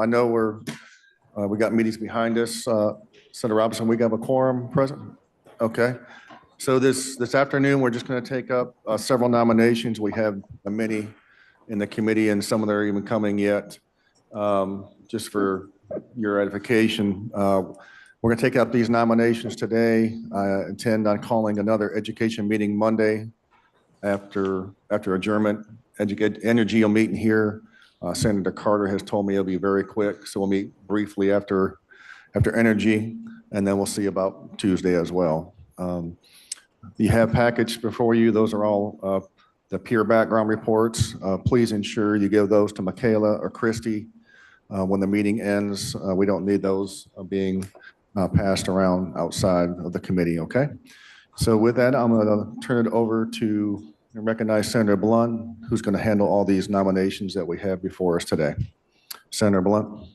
I know we got meetings behind us. Senator Robinson, we got a quorum present? Okay. So this afternoon, we're just going to take up several nominations. We have many in the committee, and some of them are even coming yet. Just for your edification, we're going to take up these nominations today. I intend on calling another education meeting Monday after adjournment. Energy will meet in here. Senator Carter has told me it'll be very quick, so we'll meet briefly after energy, and then we'll see about Tuesday as well. You have packaged before you. Those are all the peer background reports. Please ensure you give those to Michaela or Christy when the meeting ends. We don't need those being passed around outside of the committee, okay? So with that, I'm going to turn it over to recognize Senator Blunt, who's going to handle all these nominations that we have before us today. Senator Blunt.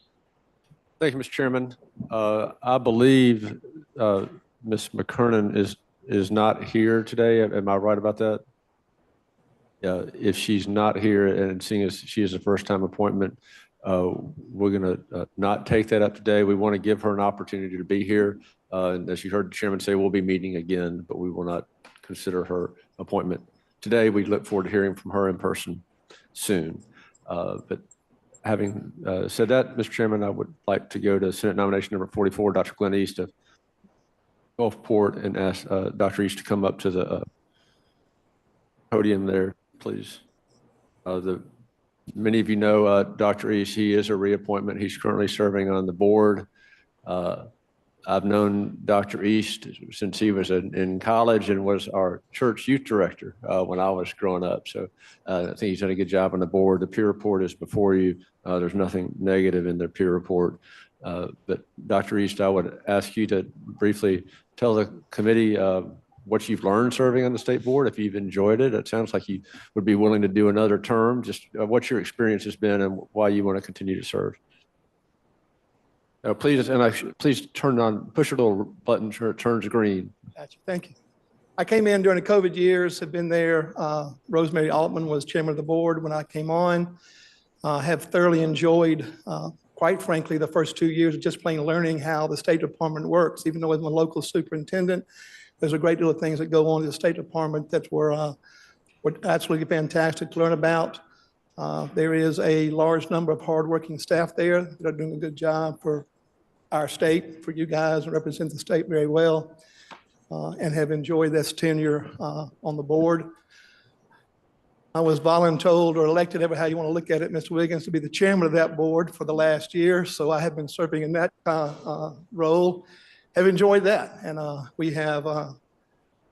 Thank you, Mr. Chairman. I believe Ms. McKernan is not here today. Am I right about that? If she's not here, and seeing as she is a first-time appointment, we're going to not take that up today. We want to give her an opportunity to be here. And as you heard the chairman say, we'll be meeting again, but we will not consider her appointment today. We look forward to hearing from her in person soon. But having said that, Mr. Chairman, I would like to go to Senate nomination number 44, Dr. Glenn East of Gulfport, and ask Dr. East to come up to the podium there, please. Many of you know Dr. East. He is a reappointment. He's currently serving on the board. I've known Dr. East since he was in college and was our church youth director when I was growing up. So I think he's done a good job on the board. The peer report is before you. There's nothing negative in the peer report. But Dr. East, I would ask you to briefly tell the committee what you've learned serving on the state board, if you've enjoyed it. It sounds like you would be willing to do another term. Just what your experience has been and why you want to continue to serve. Please, please turn on, push a little button so it turns green. Gotcha. Thank you. I came in during the COVID years, have been there. Rosemary Altman was chairman of the board when I came on. Have thoroughly enjoyed, quite frankly, the first 2 years of just plain learning how the State Department works. Even though I'm a local superintendent, there's a great deal of things that go on in the State Department that were absolutely fantastic to learn about. There is a large number of hardworking staff there that are doing a good job for our state, for you guys, and represent the state very well, and have enjoyed this tenure on the board. I was voluntold or elected, however you want to look at it, Mr. Wiggins, to be the chairman of that board for the last year. So I have been serving in that role, have enjoyed that. And we have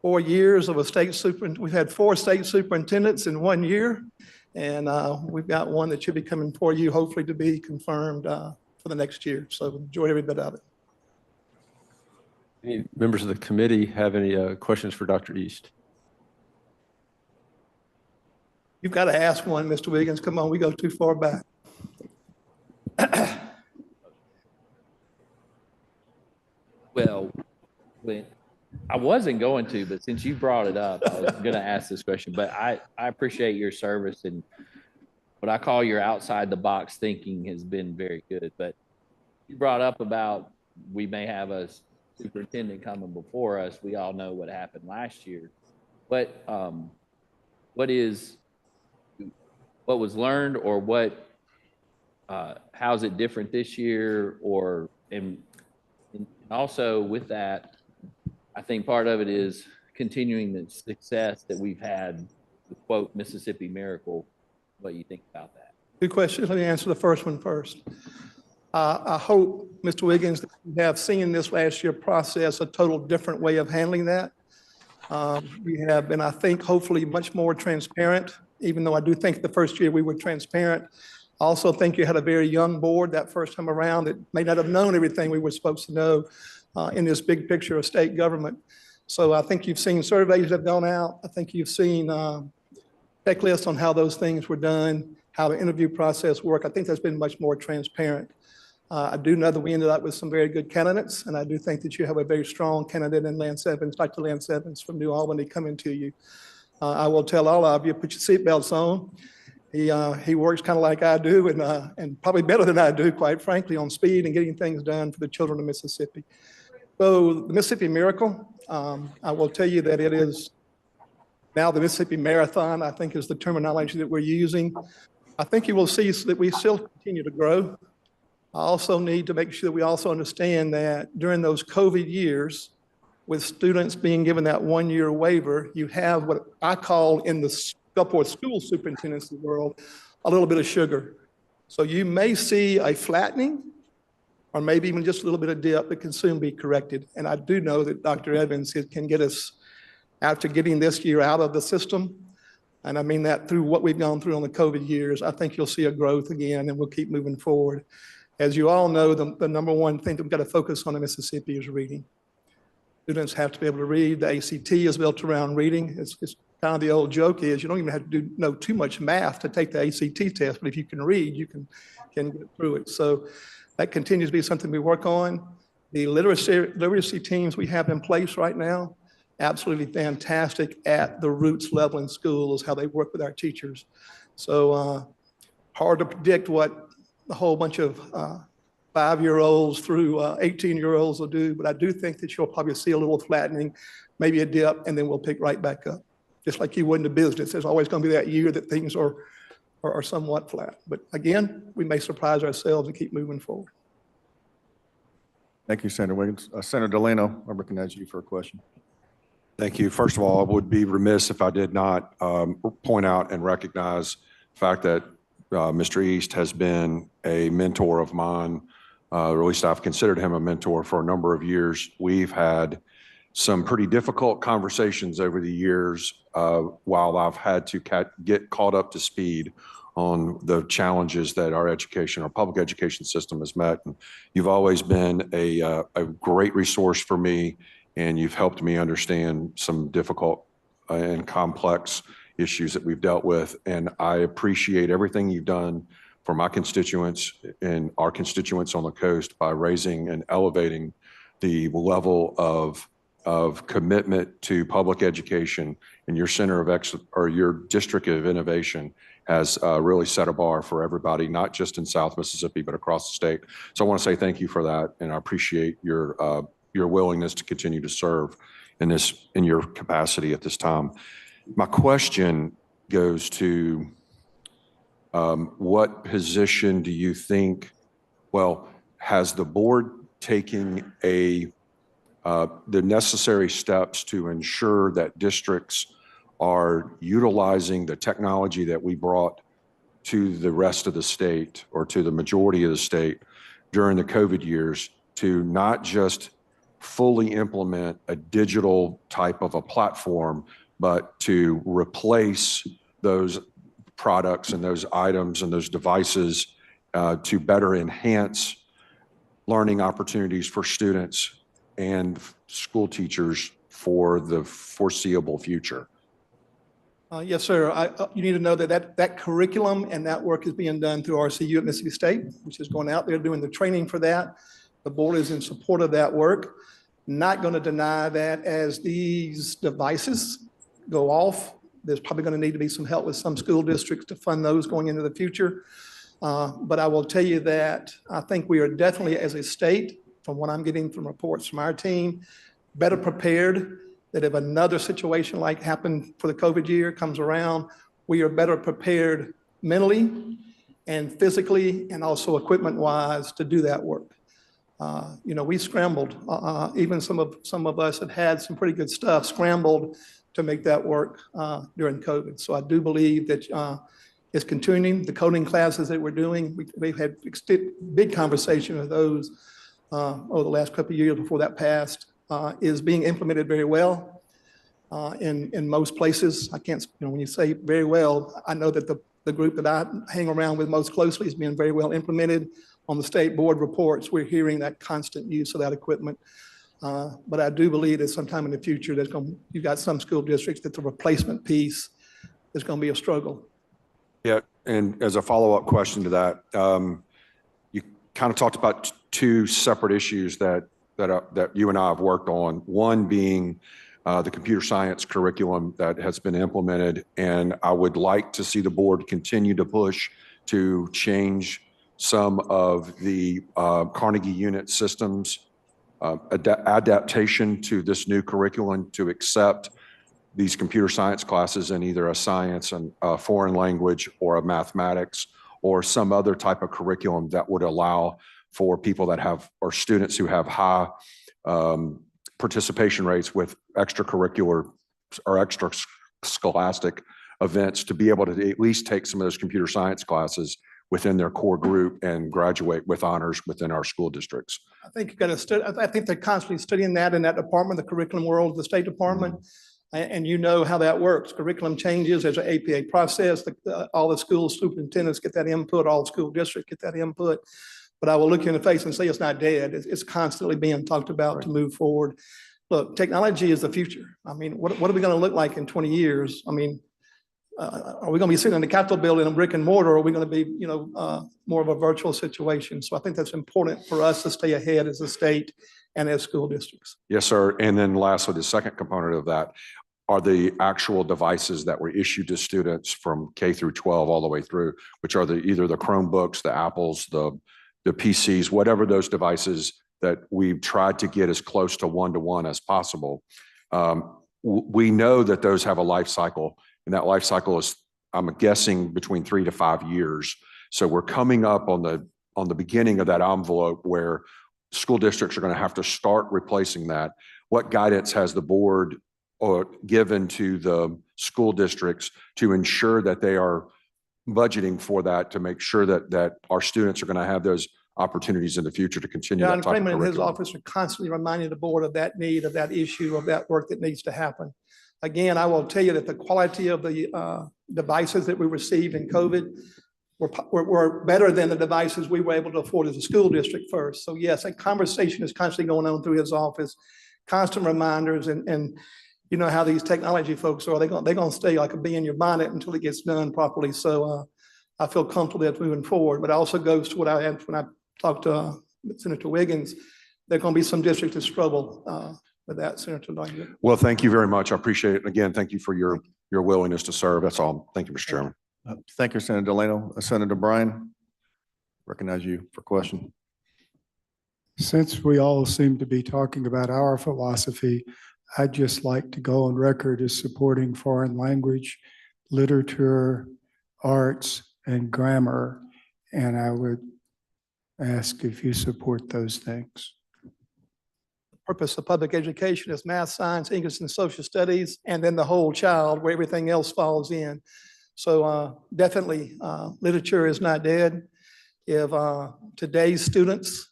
4 years of we've had 4 state superintendents in 1 year. And we've got one that should be coming for you, hopefully to be confirmed for the next year. So enjoy every bit of it. Any members of the committee have any questions for Dr. East? You've got to ask one, Mr. Wiggins. Come on, we go too far back. Well, I wasn't going to, but since you brought it up, I was going to ask this question. But I appreciate your service, and what I call your outside the box thinking has been very good. But you brought up about we may have a superintendent coming before us. We all know what happened last year. But what was learned, or how's it different this year? And also with that, I think part of it is continuing the success that we've had, the quote, Mississippi Miracle. What do you think about that? Good question. Let me answer the first one first. I hope, Mr. Wiggins, that you have seen this last year process a total different way of handling that. We have been, I think, hopefully much more transparent, even though I do think the first year we were transparent. I also think you had a very young board that first time around that may not have known everything we were supposed to know in this big picture of state government. So I think you've seen surveys that have gone out. I think you've seen checklists on how those things were done, how the interview process worked. I think that's been much more transparent. I do know that we ended up with some very good candidates, and I do think that you have a very strong candidate in Lance Evans, Dr. Lance Evans from New Albany coming to you. I will tell all of you, put your seatbelts on. He works kind of like I do and probably better than I do, quite frankly, on speed and getting things done for the children of Mississippi. So the Mississippi Miracle, I will tell you that it is now the Mississippi Marathon, I think is the terminology that we're using. I think you will see that we still continue to grow. I also need to make sure that we also understand that during those COVID years, with students being given that 1-year waiver, you have what I call in the Gulfport school superintendency world, a little bit of sugar. So you may see a flattening or maybe even just a little bit of dip that can soon be corrected. And I do know that Dr. Evans can get us, after getting this year out of the system, and I mean that through what we've gone through on the COVID years, I think you'll see a growth again and we'll keep moving forward. As you all know, the number one thing that we've got to focus on in Mississippi is reading. Students have to be able to read. The ACT is built around reading. It's kind of the old joke is you don't even have to know too much math to take the ACT test, but if you can read, you can get through it. So that continues to be something we work on. The literacy teams we have in place right now, absolutely fantastic at the roots level in schools, how they work with our teachers. So hard to predict what a whole bunch of 5-year-olds through 18-year-olds will do, but I do think that you'll probably see a little flattening, maybe a dip, and then we'll pick right back up. Just like you would in the business, there's always going to be that year that things are somewhat flat. But again, we may surprise ourselves and keep moving forward. Thank you, Senator Wiggins. Senator Delano, I recognize you for a question. Thank you. First of all, I would be remiss if I did not point out and recognize the fact that Mr. East has been a mentor of mine, or at least I've considered him a mentor for a number of years. We've had some pretty difficult conversations over the years while I've had to get caught up to speed on the challenges that our public education system has met. And you've always been a great resource for me, and you've helped me understand some difficult and complex issues that we've dealt with. And I appreciate everything you've done for my constituents and our constituents on the coast by raising and elevating the level of commitment to public education, and your center of excellence or your district of innovation has really set a bar for everybody, not just in South Mississippi, but across the state. So I want to say thank you for that, and I appreciate your willingness to continue to serve in your capacity at this time. My question goes to what position do you think, has the board taken the necessary steps to ensure that districts are utilizing the technology that we brought to the rest of the state or to the majority of the state during the COVID years to not just fully implement a digital type of a platform, but to replace those products and those items and those devices to better enhance learning opportunities for students and school teachers for the foreseeable future? Yes, sir. You need to know that curriculum and that work is being done through RCU at Mississippi State, which is going out there doing the training for that. The board is in support of that work. Not going to deny that as these devices go off, there's probably going to need to be some help with some school districts to fund those going into the future. But I will tell you that I think we are definitely, as a state, from what I'm getting from reports from our team, better prepared that if another situation like happened for the COVID year comes around, we are better prepared mentally and physically and also equipment-wise to do that work. We scrambled. Even some of us that had some pretty good stuff scrambled to make that work during COVID. So I do believe that it's continuing. The coding classes that we're doing, we've had big conversation with those over the last couple of years before that passed, is being implemented very well in most places. I can't, when you say very well, I know that the group that I hang around with most closely is being very well implemented. On the state board reports, we're hearing that constant use of that equipment. But I do believe that sometime in the future, you've got some school districts that the replacement piece is going to be a struggle. Yeah, and as a follow-up question to that, you kind of talked about two separate issues that you and I have worked on. One being the computer science curriculum that has been implemented. And I would like to see the board continue to push to change some of the Carnegie unit systems adaptation to this new curriculum to accept these computer science classes in either a science and a foreign language or a mathematics or some other type of curriculum that would allow for people that have, or students who have high participation rates with extracurricular or extra scholastic events to be able to at least take some of those computer science classes within their core group and graduate with honors within our school districts. I think you got to study, I think they're constantly studying that in that department, the curriculum world, the State Department. And you know how that works. Curriculum changes, there's an APA process, all the school superintendents get that input, all the school districts get that input. But I will look you in the face and say it's not dead. It's constantly being talked about to move forward. Look, technology is the future. I mean, what are we going to look like in 20 years? I mean, are we going to be sitting in the Capitol building in brick and mortar, or are we going to be, more of a virtual situation? So I think that's important for us to stay ahead as a state and as school districts. Yes, sir. And then lastly, the second component of that are the actual devices that were issued to students from K through 12 all the way through, which are either the Chromebooks, the Apples, the PCs, whatever those devices that we've tried to get as close to one-to-one as possible. We know that those have a life cycle, and that life cycle is, I'm guessing, between 3 to 5 years. So we're coming up on the beginning of that envelope where school districts are going to have to start replacing that. What guidance has the board given to the school districts to ensure that they are budgeting for that, to make sure that our students are going to have those opportunities in the future to continue that John type of Freeman and his curriculum? office are constantly reminding the board of that need, of that issue, of that work that needs to happen. Again, I will tell you that the quality of the devices that we received in COVID were better than the devices we were able to afford as a school district first. So yes, a conversation is constantly going on through his office, constant reminders, and you know how these technology folks are. They're going to stay like a bee in your bonnet until it gets done properly. So I feel comfortable that's moving forward. But it also goes to what I had when I talked to Senator Wiggins. There are going to be some districts that struggle with that, Senator Donovan. Well, thank you very much. I appreciate it. Again, thank you for your willingness to serve. That's all. Thank you, Mr. Chairman. Thank you, Senator Delano. Senator Bryan, recognize you for question. Since we all seem to be talking about our philosophy, I'd just like to go on record as supporting foreign language, literature, arts, and grammar. And I would ask if you support those things. The purpose of public education is math, science, English, and social studies, and then the whole child where everything else falls in. So definitely literature is not dead. If today's students,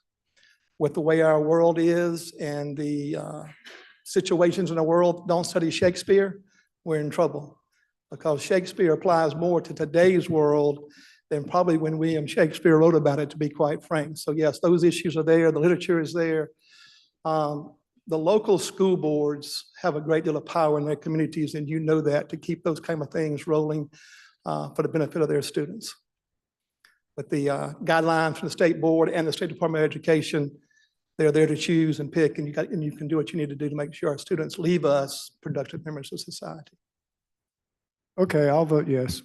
with the way our world is and the situations in the world, don't study Shakespeare, we're in trouble, because Shakespeare applies more to today's world than probably when William Shakespeare wrote about it, to be quite frank. So yes, those issues are there. The literature is there. The local school boards have a great deal of power in their communities, and you know that, to keep those kind of things rolling for the benefit of their students. But the guidelines from the state board and the State Department of Education, they're there to choose and pick, and you can do what you need to do to make sure our students leave us productive members of society. Okay, I'll vote yes.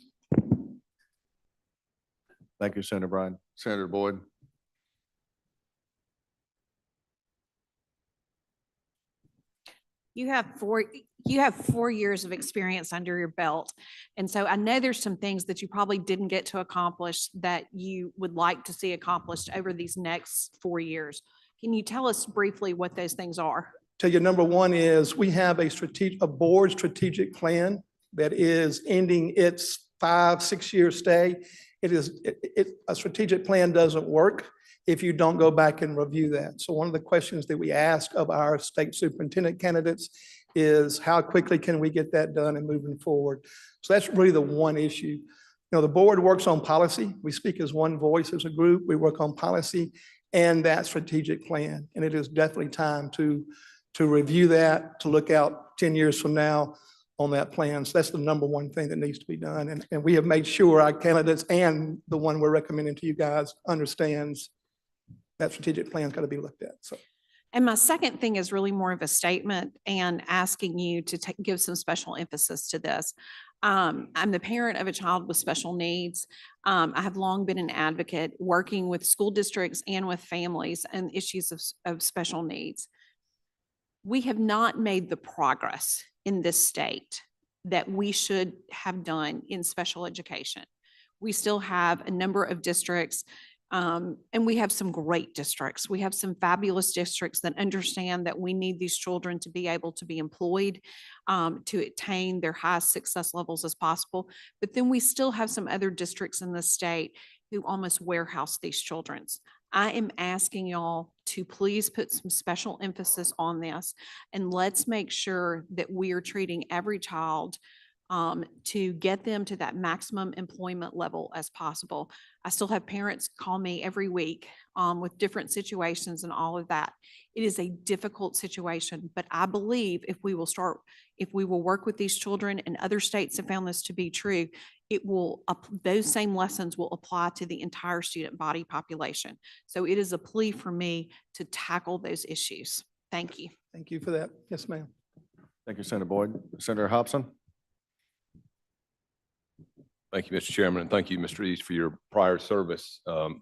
Thank you, Senator Bryan. Senator Boyd. You have 4 years of experience under your belt. And so I know there's some things that you probably didn't get to accomplish that you would like to see accomplished over these next 4 years. Can you tell us briefly what those things are? Tell you, number one is we have a board strategic plan that is ending its 5-6 year stay. A strategic plan doesn't work if you don't go back and review that. So one of the questions that we ask of our state superintendent candidates is how quickly can we get that done and moving forward? So that's really the one issue. The board works on policy. We speak as one voice as a group. We work on policy and that strategic plan. And it is definitely time to review that, to look out 10 years from now on that plan. So that's the number one thing that needs to be done. And we have made sure our candidates and the one we're recommending to you guys understands that strategic plan's got to be looked at. So. And my second thing is really more of a statement and asking you to give some special emphasis to this. I'm the parent of a child with special needs. I have long been an advocate working with school districts and with families and issues of special needs. We have not made the progress in this state that we should have done in special education. We still have a number of districts, and we have some great districts. We have some fabulous districts that understand that we need these children to be able to be employed, to attain their highest success levels as possible. But then we still have some other districts in the state who almost warehouse these children. I am asking y'all to please put some special emphasis on this, and let's make sure that we are treating every child to get them to that maximum employment level as possible. I still have parents call me every week with different situations and all of that. It is a difficult situation, but I believe if we will work with these children, and other states have found this to be true, those same lessons will apply to the entire student body population. So it is a plea for me to tackle those issues. Thank you. Thank you for that. Yes, ma'am. Thank you, Senator Boyd. Senator Hobson? Thank you, Mr. Chairman, and thank you, Mr. East, for your prior service. The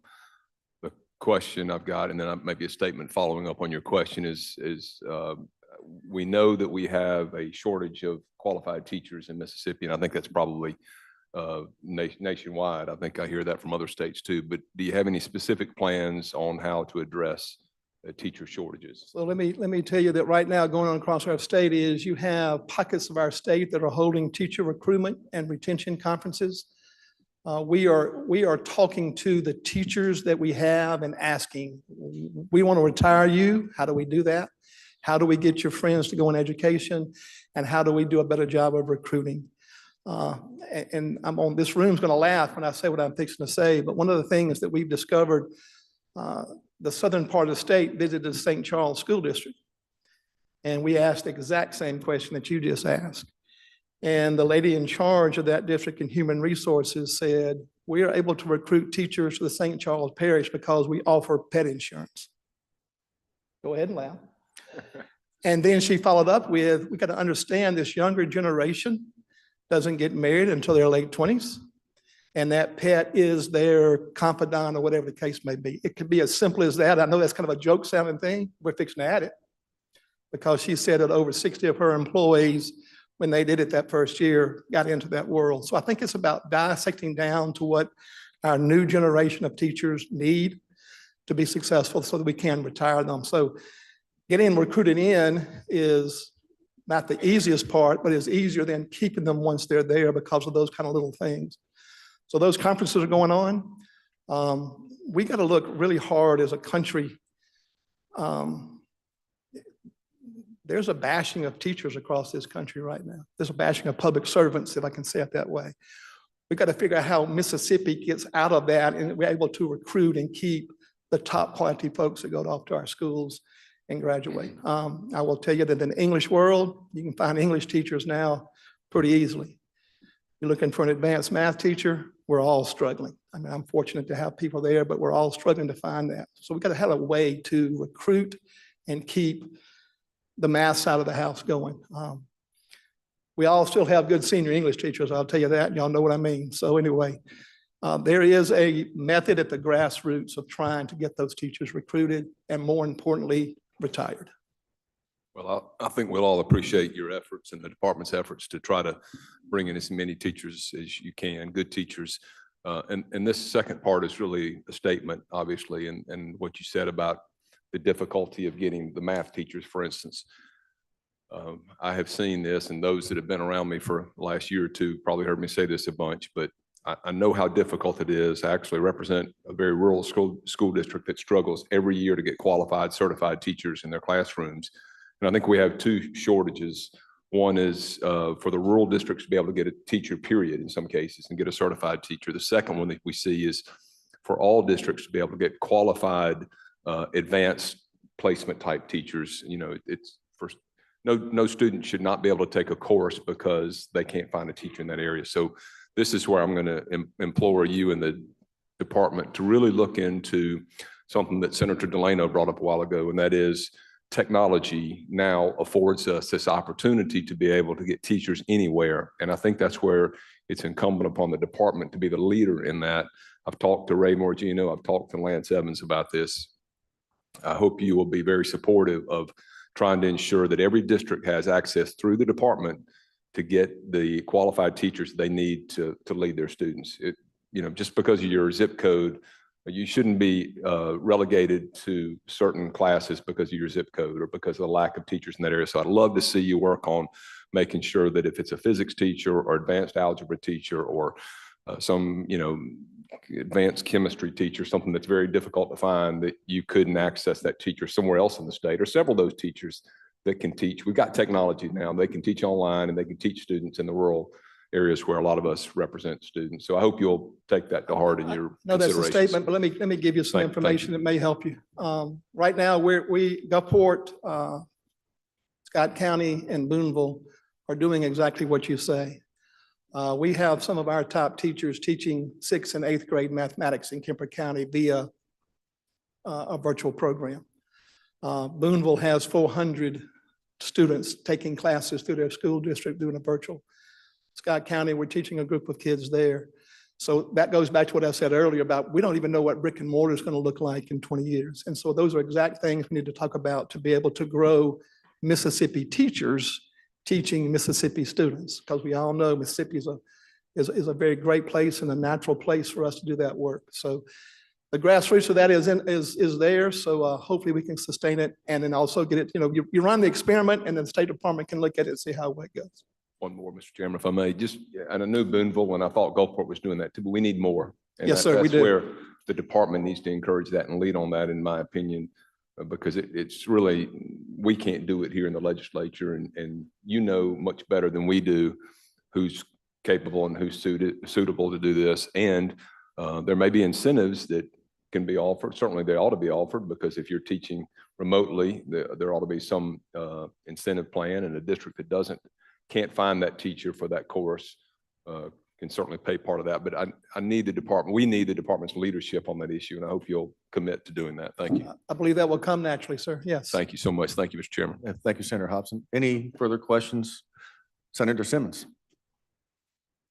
question I've got, and then maybe a statement following up on your question is we know that we have a shortage of qualified teachers in Mississippi, and I think that's probably nationwide. I think I hear that from other states too, but do you have any specific plans on how to address teacher shortages? So let me tell you that right now going on across our state is you have pockets of our state that are holding teacher recruitment and retention conferences. We are talking to the teachers that we have and asking, we want to retire you. How do we do that? How do we get your friends to go in education? And how do we do a better job of recruiting? And this room's going to laugh when I say what I'm fixing to say, but one of the things that we've discovered, the southern part of the state visited the St. Charles School District. And we asked the exact same question that you just asked. And the lady in charge of that district in human resources said, we are able to recruit teachers to the St. Charles Parish because we offer pet insurance. Go ahead and laugh. And then she followed up with, we got to understand this younger generation doesn't get married until their late 20s. And that pet is their confidant or whatever the case may be. It could be as simple as that. I know that's kind of a joke sounding thing. We're fixing to add it because she said that over 60 of her employees, when they did it that first year, got into that world. So I think it's about dissecting down to what our new generation of teachers need to be successful so that we can retire them. So getting recruited in is not the easiest part, but it's easier than keeping them once they're there because of those kind of little things. So those conferences are going on. We got to look really hard as a country. There's a bashing of teachers across this country right now. There's a bashing of public servants, if I can say it that way. We got to figure out how Mississippi gets out of that and we're able to recruit and keep the top quality folks that go off to our schools and graduate. I will tell you that in the English world, you can find English teachers now pretty easily. You're looking for an advanced math teacher, we're all struggling. I mean, I'm fortunate to have people there, but we're all struggling to find that. So we've got to have a way to recruit and keep the math side of the house going. We all still have good senior English teachers, I'll tell you that, y'all know what I mean. So anyway, there is a method at the grassroots of trying to get those teachers recruited and more importantly, retired. Well, I think we'll all appreciate your efforts and the department's efforts to try to bring in as many teachers as you can, good teachers. And this second part is really a statement, obviously, and what you said about the difficulty of getting the math teachers, for instance. I have seen this, and those that have been around me for the last year or two probably heard me say this a bunch, but I know how difficult it is. I actually represent a very rural school district that struggles every year to get qualified, certified teachers in their classrooms. And I think we have two shortages. One is for the rural districts to be able to get a teacher, period, in some cases, and get a certified teacher. The second one that we see is for all districts to be able to get qualified advanced placement type teachers. You know, it's for no student should not be able to take a course because they can't find a teacher in that area. So this is where I'm going to implore you and the department to really look into something that Senator Delano brought up a while ago, and that is technology now affords us this opportunity to be able to get teachers anywhere. And I think that's where it's incumbent upon the department to be the leader in that. I've talked to Ray Morgino, I've talked to Lance Evans about this. I hope you will be very supportive of trying to ensure that every district has access through the department to get the qualified teachers they need to lead their students. Just because of your zip code, you shouldn't be relegated to certain classes because of your zip code or because of the lack of teachers in that area. So I'd love to see you work on making sure that if it's a physics teacher or advanced algebra teacher or some, advanced chemistry teacher, something that's very difficult to find, that you couldn't access that teacher somewhere else in the state, or several of those teachers that can teach. We've got technology now. They can teach online and they can teach students in the rural areas where a lot of us represent students. So I hope you'll take that to heart in your No, that's a considerations. statement, but let me give you some Thank you. information that may help you. Right now, Gulfport, Scott County and Boonville are doing exactly what you say. We have some of our top teachers teaching 6th and 8th grade mathematics in Kemper County via a virtual program. Boonville has 400 students taking classes through their school district doing a virtual. Scott County, we're teaching a group of kids there. So that goes back to what I said earlier about we don't even know what brick and mortar is going to look like in 20 years. And so those are exact things we need to talk about to be able to grow Mississippi teachers teaching Mississippi students, because we all know Mississippi is a very great place and a natural place for us to do that work. So the grassroots of that is there. So hopefully we can sustain it and then also get it, you run the experiment and then the State Department can look at it and see how it goes. One more, Mr. Chairman, if I may, and I knew Boonville and I thought Gulfport was doing that too, but we need more. And Yes, sir, we that's do. where the department needs to encourage that and lead on that, in my opinion, because it's really, we can't do it here in the legislature, and much better than we do who's capable and who's suitable to do this. And there may be incentives that can be offered. Certainly they ought to be offered, because if you're teaching remotely, there ought to be some incentive plan, and a district that can't find that teacher for that course can certainly pay part of that. But we need the department's leadership on that issue, and I hope you'll commit to doing that. Thank you. I believe that will come naturally, sir. Yes. Thank you so much. Thank you, Mr. Chairman. Yeah, thank you, Senator Hobson. Any further questions? Senator Simmons.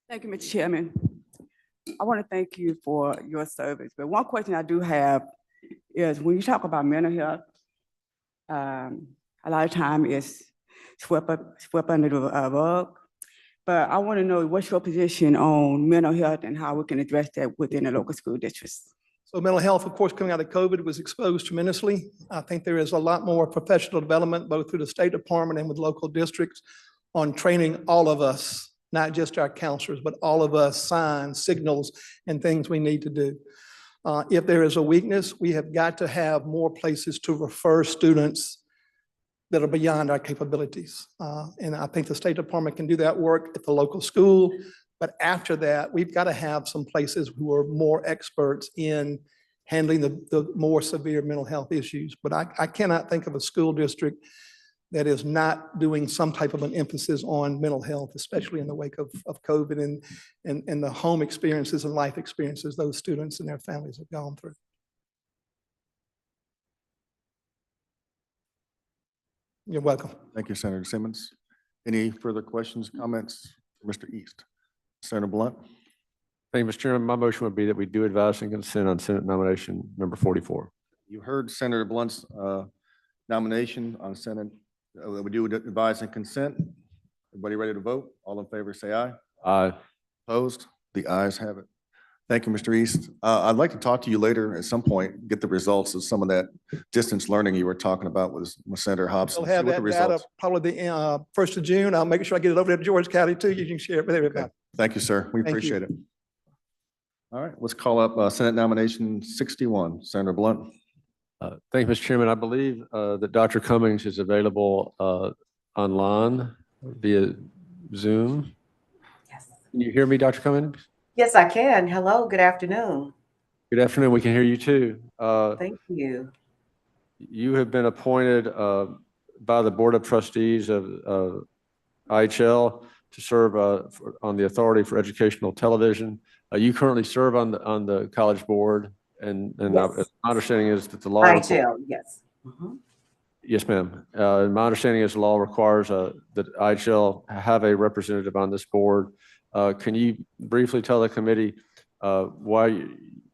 Thank you, Mr. Chairman. I want to thank you for your service, but one question I do have is when you talk about mental health, a lot of time it's swept under the rug. But I want to know what's your position on mental health and how we can address that within the local school districts. So mental health, of course, coming out of COVID was exposed tremendously. I think there is a lot more professional development, both through the State Department and with local districts, on training all of us, not just our counselors, but all of us, signs, signals, and things we need to do. If there is a weakness, we have got to have more places to refer students that are beyond our capabilities. And I think the State Department can do that work at the local school. But after that, we've got to have some places who are more experts in handling the more severe mental health issues. But I cannot think of a school district that is not doing some type of an emphasis on mental health, especially in the wake of COVID and the home experiences and life experiences those students and their families have gone through. You're welcome. Thank you, Senator Simmons. Any further questions, comments for Mr. East? Senator Blunt? Thank you, Mr. Chairman. My motion would be that we do advise and consent on Senate nomination number 44. You heard Senator Blunt's nomination on Senate. We do advise and consent. Everybody ready to vote? All in favor, say aye. Aye. Opposed? The ayes have it. Thank you, Mr. East. I'd like to talk to you later at some point, get the results of some of that distance learning you were talking about with Senator Hobson. We'll have See what the that data results. probably the 1st of June. I'll make sure I get it over there to George County too. You can share it with everybody. Thank you, sir. We Thank you. appreciate it. All right, let's call up Senate nomination 61. Senator Blunt. Thank you, Mr. Chairman. I believe that Dr. Cummings is available online via Zoom. Yes. Can you hear me, Dr. Cummings? Yes, I can. Hello, good afternoon. Good afternoon. We can hear you too. Thank you. You have been appointed by the Board of Trustees of IHL to serve on the Authority for Educational Television. You currently serve on the College Board, and Yes. my understanding is that the law. IHL, yes. Mhm. Yes, ma'am. My understanding is the law requires that IHL have a representative on this board. Can you briefly tell the committee why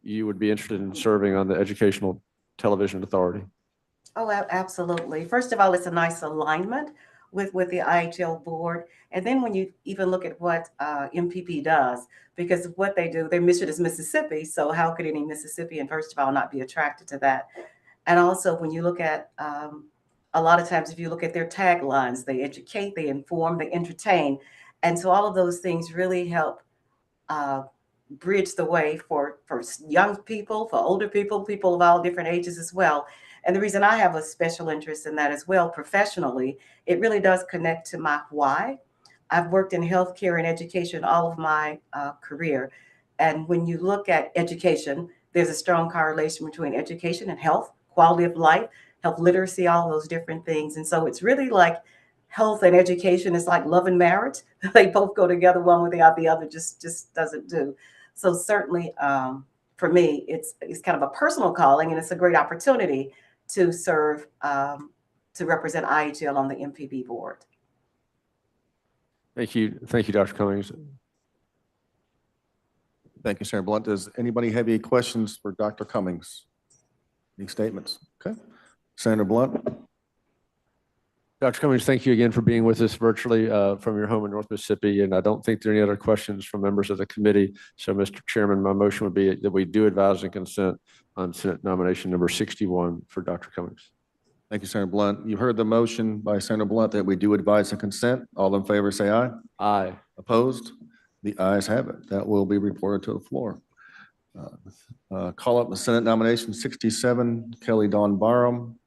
you would be interested in serving on the Educational Television Authority? Oh, absolutely. First of all, it's a nice alignment with the IHL board. And then when you even look at what MPP does, because what they do, their mission is Mississippi. So how could any Mississippian, first of all, not be attracted to that? And also when you look at a lot of times, if you look at their taglines, they educate, they inform, they entertain. And so all of those things really help bridge the way for young people, for older people, people of all different ages as well. And the reason I have a special interest in that as well professionally, it really does connect to my why. I've worked in healthcare and education all of my career. And when you look at education, there's a strong correlation between education and health, quality of life, health literacy, all those different things. And so it's really like health and education is like love and marriage. They both go together, one without the other just doesn't do. So certainly for me, it's kind of a personal calling, and it's a great opportunity to serve, to represent IHL on the MPB board. Thank you. Thank you, Dr. Cummings. Thank you, Senator Blunt. Does anybody have any questions for Dr. Cummings? Any statements? Okay. Senator Blunt? Dr. Cummings, thank you again for being with us virtually from your home in North Mississippi. And I don't think there are any other questions from members of the committee. So, Mr. Chairman, my motion would be that we do advise and consent on Senate nomination number 61 for Dr. Cummings. Thank you, Senator Blunt. You heard the motion by Senator Blunt that we do advise and consent. All in favor, say aye. Aye. Opposed? The ayes have it. That will be reported to the floor. Call up the Senate nomination 67, Kelly Dawn Barham,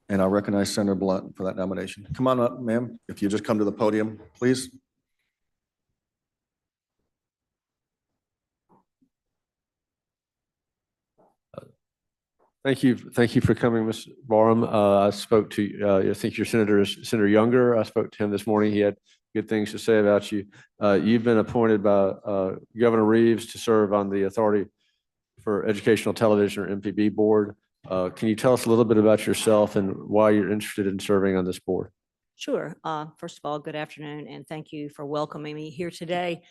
and I'll recognize Senator Blunt for that nomination. Come on up, ma'am. If you just come to the podium, please. Thank you. Thank you for coming, Ms. Barham. I spoke to, I think your senator is Senator Younger. I spoke to him this morning. He had good things to say about you. You've been appointed by Governor Reeves to serve on the Authority for Educational Television, or MPB board. Can you tell us a little bit about yourself and why you're interested in serving on this board? Sure. First of all, good afternoon, and thank you for welcoming me here today.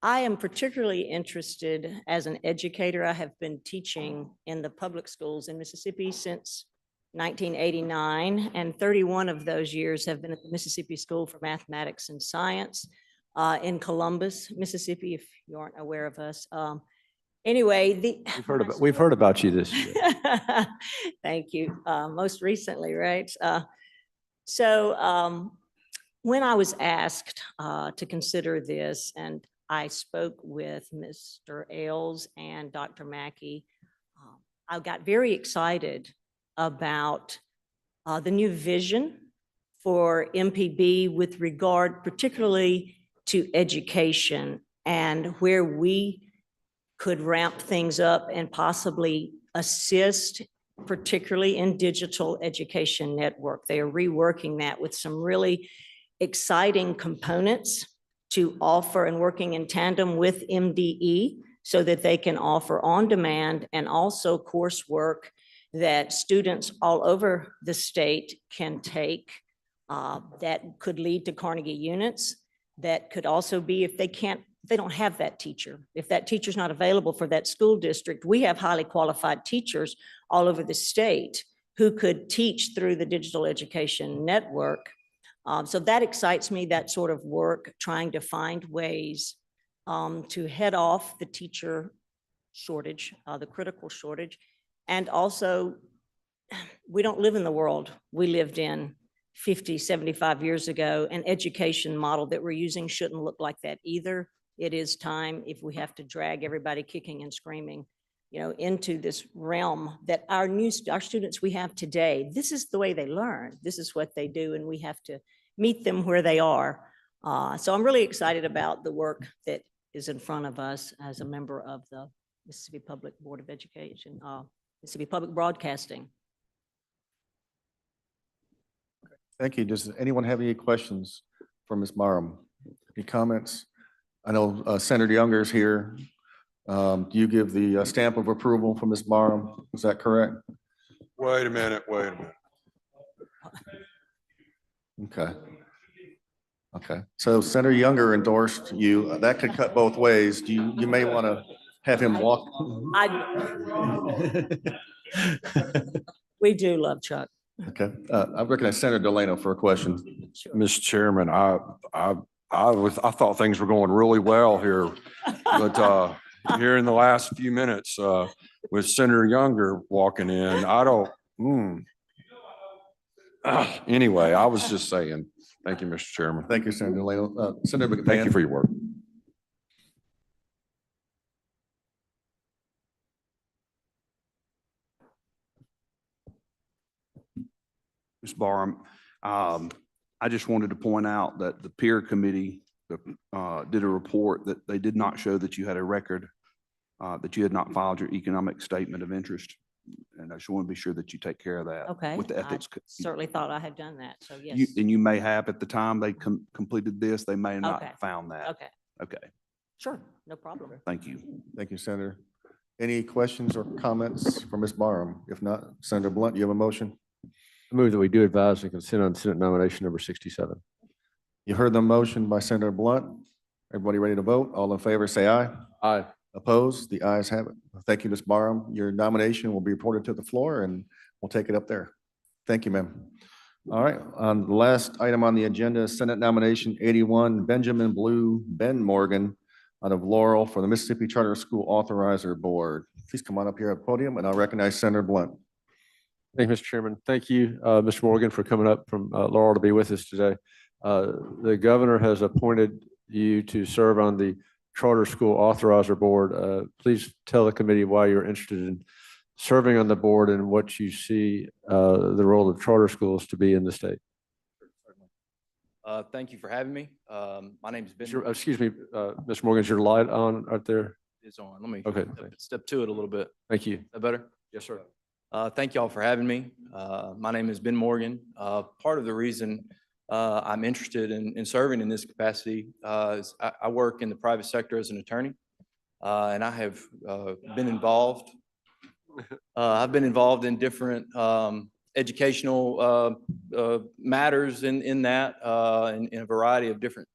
I am particularly interested as an educator. I have been teaching in the public schools in Mississippi since 1989, and 31 of those years have been at the Mississippi School for Mathematics and Science in Columbus, Mississippi, if you aren't aware of us. Anyway, we've heard about you this year. Thank you. Most recently, right? So when I was asked to consider this, and I spoke with Mr. Ailes and Dr. Mackey, I got very excited about the new vision for MPB with regard particularly to education and where we could ramp things up and possibly assist, particularly in digital education network. They are reworking that with some really exciting components to offer and working in tandem with MDE so that they can offer on demand and also coursework that students all over the state can take that could lead to Carnegie units. That could also be if they don't have that teacher. If that teacher's not available for that school district, we have highly qualified teachers all over the state who could teach through the digital education network. So that excites me, that sort of work, trying to find ways to head off the teacher shortage, the critical shortage. And also, we don't live in the world we lived in 50, 75 years ago. An education model that we're using shouldn't look like that either. It is time, if we have to drag everybody kicking and screaming, into this realm that our students we have today, this is the way they learn. This is what they do, and we have to meet them where they are. So I'm really excited about the work that is in front of us as a member of the Mississippi Public Board of Education, Mississippi Public Broadcasting. Thank you. Does anyone have any questions for Ms. Barham? Any comments? I know Senator Younger is here. Do you give the stamp of approval for Ms. Barham? Is that correct? Wait a minute. Okay. Okay. So Senator Younger endorsed you. That could cut both ways. You may want to have him walk? We do love Chuck. Okay. I recognize Senator Delano for a question. Sure. Mr. Chairman, I thought things were going really well here, but here in the last few minutes, with Senator Younger walking in, I don't, anyway, I was just saying, thank you, Mr. Chairman. Thank you, Senator Delano. Senator McMahon. Thank you for your work. Ms. Barham, I just wanted to point out that the peer committee did a report that they did not show that you had a record, that you had not filed your economic statement of interest. And I just want to be sure that you take care of that. Okay. With the I ethics. certainly thought I had done that, so You- yes. And you may have, at the time they completed this, they may not Okay. have found that. Okay, Okay, sure, no problem. thank you. Thank you, Senator. Any questions or comments for Ms. Barham? If not, Senator Blunt, you have a motion? I move that we do advise and consent on Senate nomination number 67. You heard the motion by Senator Blunt. Everybody ready to vote? All in favor, say aye. Aye. Opposed? The ayes have it. Thank you, Ms. Barham. Your nomination will be reported to the floor and we'll take it up there. Thank you, ma'am. All right, on the last item on the agenda, Senate nomination 81, Benjamin Blue Ben Morgan out of Laurel for the Mississippi Charter School Authorizer Board. Please come on up here at the podium and I'll recognize Senator Blunt. Thank you, Mr. Chairman. Thank you, Mr. Morgan, for coming up from Laurel to be with us today. The governor has appointed you to serve on the Charter School Authorizer Board. Please tell the committee why you're interested in serving on the board and what you see the role of charter schools to be in the state. Thank you for having me. My name is Ben. Excuse me, Mr. Morgan, is your light on out there? Is on. Let me Okay. step to it a little bit. Thank you. Is that better? Yes, sir. Thank you all for having me. My name is Ben Morgan. Part of the reason I'm interested in serving in this capacity is I work in the private sector as an attorney, and I have been involved. I've been involved in different educational matters in that in a variety of different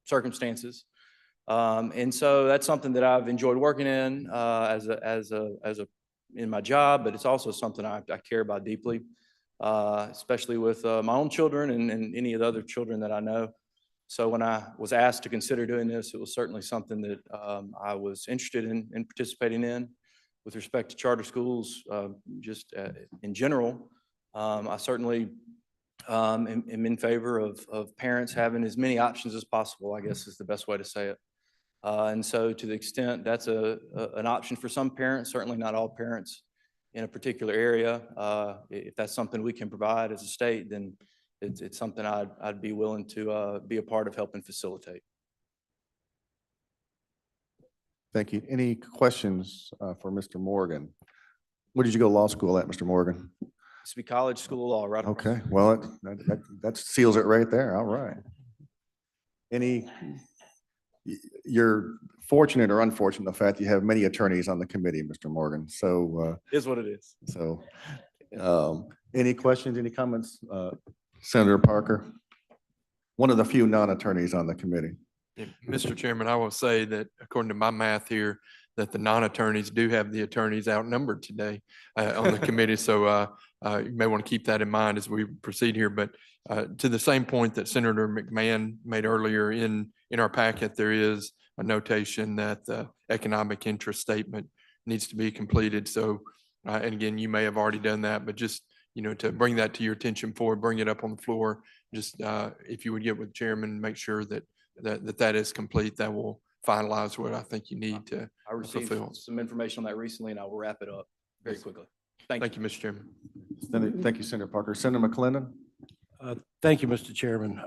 circumstances. And so that's something that I've enjoyed working in in my job, but it's also something I care about deeply, especially with my own children and any of the other children that I know. So when I was asked to consider doing this, it was certainly something that I was interested in participating in. With respect to charter schools, just in general, I certainly am in favor of parents having as many options as possible, I guess is the best way to say it. And so to the extent that's an option for some parents, certainly not all parents in a particular area, if that's something we can provide as a state, then it's something I'd be willing to be a part of helping facilitate. Thank you. Any questions for Mr. Morgan? Where did you go to law school at, Mr. Morgan? Mississippi College School of Law, right? across. Okay, well, that seals it right there. All right. You're fortunate or unfortunate, the fact you have many attorneys on the committee, Mr. Morgan. So, Is what it is. any questions, any comments? Senator Parker, one of the few non-attorneys on the committee. Yeah, Mr. Chairman, I will say that according to my math here, that the non-attorneys do have the attorneys outnumbered today on the committee. So you may want to keep that in mind as we proceed here. But to the same point that Senator McMahon made earlier, in our packet, there is a notation that the economic interest statement needs to be completed. So, and again, you may have already done that, but just, to bring that to your attention bring it up on the floor. Just if you would get with the chairman, make sure that is complete. That will finalize what I think you need to I received fulfill. some information on that recently, and I will wrap it up very quickly. Thank you, Mr. Chairman. Thank you, Senator Parker. Senator McClendon? Thank you, Mr. Chairman,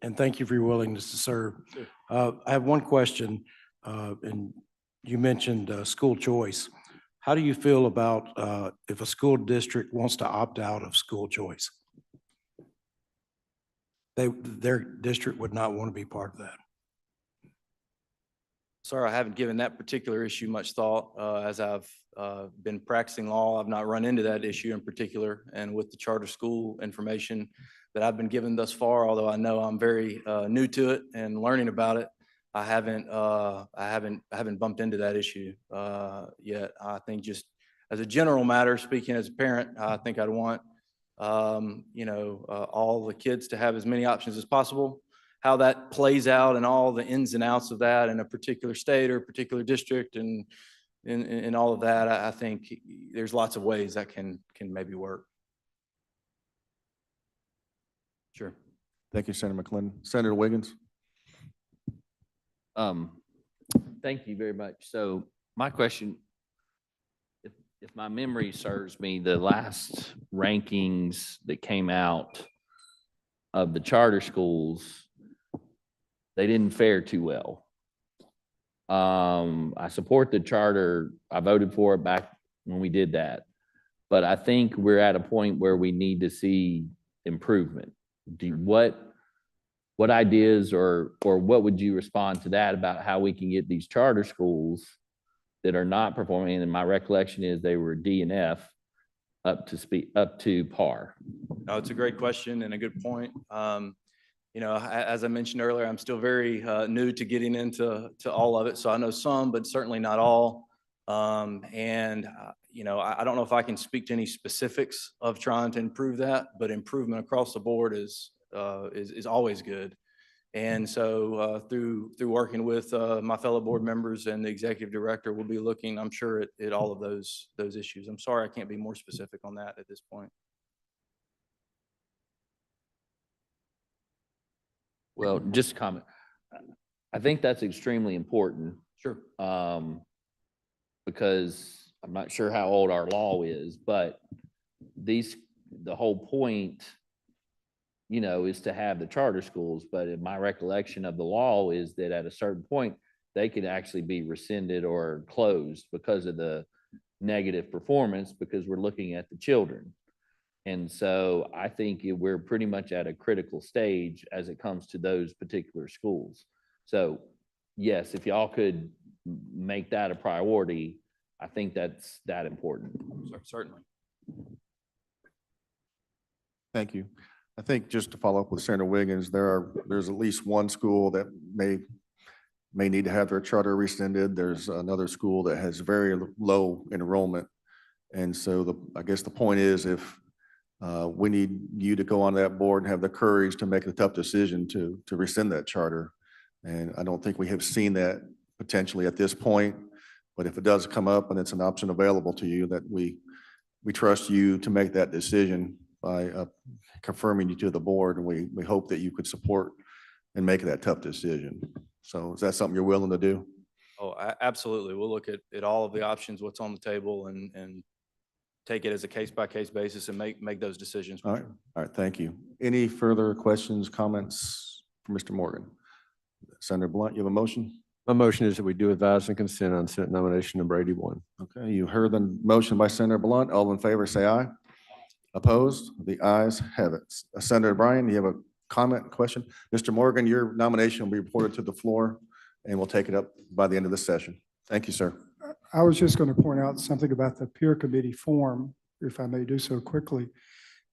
and thank you for your willingness to serve. I have one question, and you mentioned school choice. How do you feel about if a school district wants to opt out of school choice? Their district would not want to be part of that. Sir, I haven't given that particular issue much thought. As I've been practicing law, I've not run into that issue in particular. And with the charter school information, that I've been given thus far, although I know I'm very new to it and learning about it. I haven't bumped into that issue yet. I think just as a general matter, speaking as a parent, I think I'd want all the kids to have as many options as possible. How that plays out and all the ins and outs of that in a particular state or a particular district and all of that, I think there's lots of ways that can maybe work. Sure. Thank you, Senator McClendon. Senator Wiggins? Thank you very much. So my question, if my memory serves me, the last rankings that came out of the charter schools, they didn't fare too well. I support the charter. I voted for it back when we did that. But I think we're at a point where we need to see improvement. What ideas or what would you respond to that about how we can get these charter schools that are not performing? And my recollection is they were D and F up to par. No, it's a great question and a good point. As I mentioned earlier, I'm still very new to getting into all of it. So I know some, but certainly not all. I don't know if I can speak to any specifics of trying to improve that, but improvement across the board is always good. And so through working with my fellow board members and the executive director, we'll be looking, I'm sure, at all of those issues. I'm sorry I can't be more specific on that at this point. Well, just a comment. I think that's extremely important. Sure. Because I'm not sure how old our law is, but the whole point, is to have the charter schools. But in my recollection of the law is that at a certain point, they could actually be rescinded or closed because of the negative performance, because we're looking at the children. And so I think we're pretty much at a critical stage as it comes to those particular schools. So yes, if y'all could make that a priority, I think that's that important. Certainly. Thank you. I think just to follow up with Senator Wiggins, there's at least one school that may need to have their charter rescinded. There's another school that has very low enrollment. And so I guess the point is, if we need you to go on that board and have the courage to make a tough decision to rescind that charter. And I don't think we have seen that potentially at this point, but if it does come up and it's an option available to you, that we trust you to make that decision by confirming you to the board, and we hope that you could support and make that tough decision. So is that something you're willing to do? Oh, absolutely. We'll look at all of the options, what's on the table, and take it as a case-by-case basis and make those decisions. All right, thank you. Any further questions, comments for Mr. Morgan? Senator Blunt, you have a motion? My motion is that we do advise and consent on Senate nomination number 81. Okay, you heard the motion by Senator Blunt. All in favor, say aye. Opposed? The ayes have it. Senator Bryan, you have a comment, question? Mr. Morgan, your nomination will be reported to the floor, and we'll take it up by the end of the session. Thank you, sir. I was just going to point out something about the peer committee form, if I may do so quickly.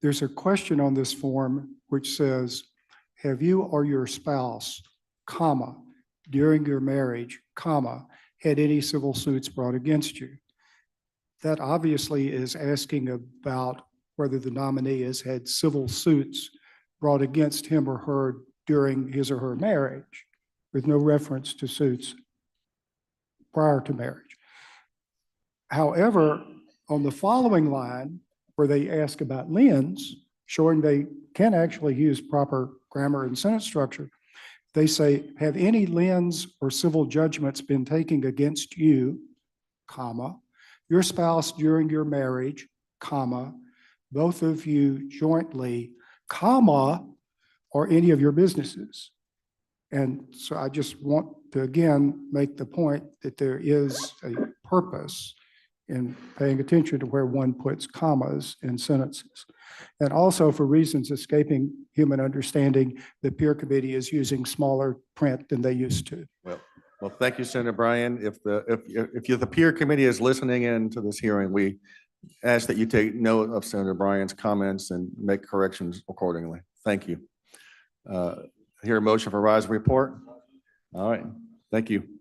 There's a question on this form which says, have you or your spouse, comma, during your marriage, comma, had any civil suits brought against you? That obviously is asking about whether the nominee has had civil suits brought against him or her during his or her marriage, with no reference to suits prior to marriage. However, on the following line, where they ask about liens, showing they can actually use proper grammar and sentence structure, they say, have any liens or civil judgments been taken against you, comma, your spouse during your marriage, comma, both of you jointly, comma, or any of your businesses? And so I just want to again make the point that there is a purpose in paying attention to where one puts commas in sentences. And also, for reasons escaping human understanding, the peer committee is using smaller print than they used to. Well, thank you, Senator Bryan. If the peer committee is listening in to this hearing, we ask that you take note of Senator Bryan's comments and make corrections accordingly. Thank you. Hear a motion for rise and report? All right, thank you.